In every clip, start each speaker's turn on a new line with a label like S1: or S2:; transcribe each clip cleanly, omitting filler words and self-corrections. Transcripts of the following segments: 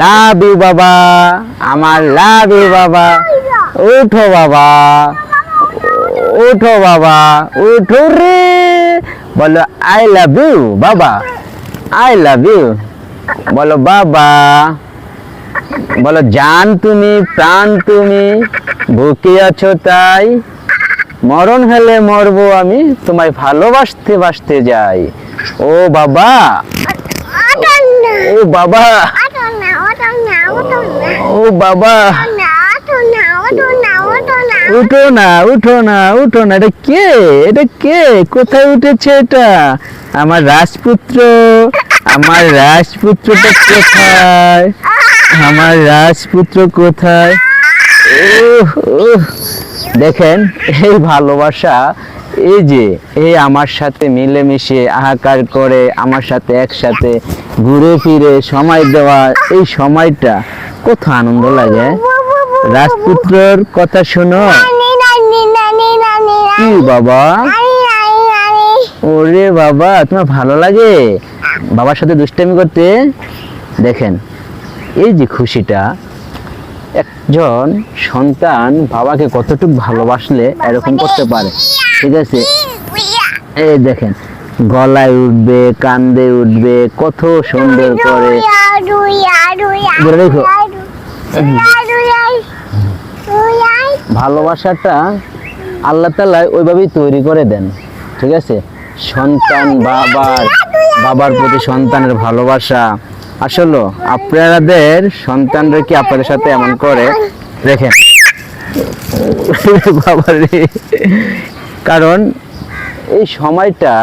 S1: Love you বাবা, আমার love you বাবা। উঠো বাবা, উঠো বাবা, উঠো রে। বলো আই লাভ ইউ বাবা, আই লাভ ইউ। বলো বাবা, বলো জান তুমি, প্রাণ তুমি, বুকে আছো তাই, মরণ হলে মরবো আমি, তোমায় ভালোবাসতে বাসতে যাই। ও বাবা, ও বাবা, ও বাবা, উঠো না, উঠো না, উঠো না। এটা কে, এটা কে, কোথায় উঠেছে এটা? আমার রাজপুত্র, আমার রাজপুত্রটা কোথায়? আমার রাজপুত্র কোথায়? দেখেন এই ভালোবাসা, এই যে এই আমার সাথে মিলেমিশে আহাকার করে আমার সাথে একসাথে ঘুরে ফিরে সময় দেওয়া, এই সময়টা কত আনন্দ লাগে। রাজপুত্রর কথা শোনো। কি বাবা? ওরে বাবা, তোমার ভালো লাগে বাবার সাথে দুষ্টামি করতে? দেখেন এই যে খুশিটা, একজন সন্তান বাবাকে কতটুকু ভালোবাসলে এরকম করতে পারে, ঠিক আছে? এই দেখেন গলায় উঠবে, কান্দে উঠবে, কত সুন্দর করে। দেখো ভালোবাসাটা আল্লাহ তাআলা ওইভাবেই তৈরি করে দেন, ঠিক আছে? সন্তান বাবার প্রতি সন্তানের ভালোবাসা, আসলে আপনাদের সন্তানরা কি আপনাদের সাথে এমন করে? দেখেন বাবারে, কারণ এই সময়টা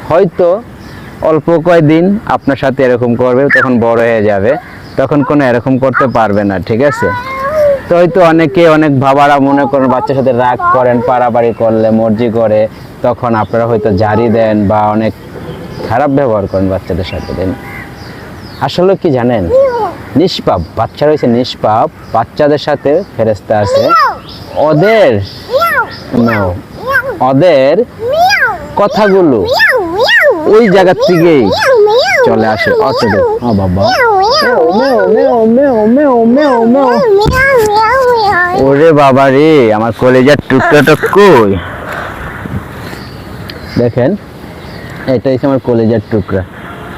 S1: হয়তো অল্প কয়েকদিন আপনার সাথে এরকম করবে, তখন বড় হয়ে যাবে, তখন কোনো এরকম করতে পারবে না, ঠিক আছে? তো হয়তো অনেক বাবারা মনে করেন বাচ্চার সাথে রাগ করেন, পারাবাড়ি করলে মর্জি করে, তখন আপনারা হয়তো জারি দেন বা অনেক খারাপ ব্যবহার করেন বাচ্চাদের সাথে। দেন আসলে কি জানেন, নিষ্পাপ বাচ্চা রয়েছে, নিষ্পাপ বাচ্চাদের সাথে ফেরেশতা আছে, ওদের কথাগুলো ওই জায়গা থেকেই চলে আসে। বাবা, ওরে বাবা রে, আমার কলেজার টুকরাটা কই? দেখেন এটা হচ্ছে আমার কলেজার টুকরা,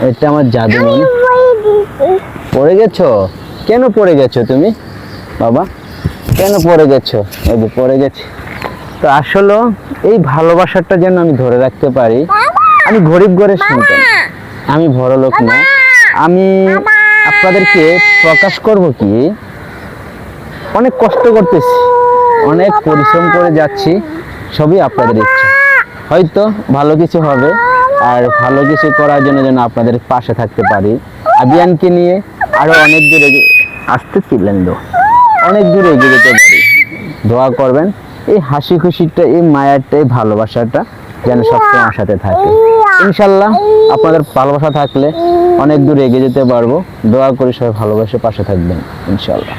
S1: এটা আমার জাদুমণি। পড়ে গেছো? কেন পড়ে গেছো তুমি বাবা, কেন পড়ে গেছো? এই যে পড়ে গেছি। তো আসলে এই ভালোবাসাটা যেন আমি ধরে রাখতে পারি। আমি গরিব ঘরের সন্তান, আমি বড় লোক না। আমি আপনাদেরকে প্রকাশ করব কি, অনেক কষ্ট করতেছি, অনেক পরিশ্রম করে যাচ্ছি, সবই আপনাদের ইচ্ছা। হয়তো ভালো কিছু হবে, আর ভালো কিছু করার জন্য যেন আপনাদের পাশে থাকতে পারি। আবিয়ানকে নিয়ে আরো অনেক দূরে আসতে ছিলেন, অনেক দূরে এগিয়ে যেতে পারি। দোয়া করবেন এই হাসি খুশিটা, এই মায়াটা, এই ভালোবাসাটা যেন সবসময় আমার সাথে থাকে। ইনশাল্লাহ আপনাদের ভালোবাসা থাকলে অনেক দূরে এগিয়ে যেতে পারবো। দোয়া করি সবাই ভালোবাসে পাশে থাকবেন ইনশাল্লাহ।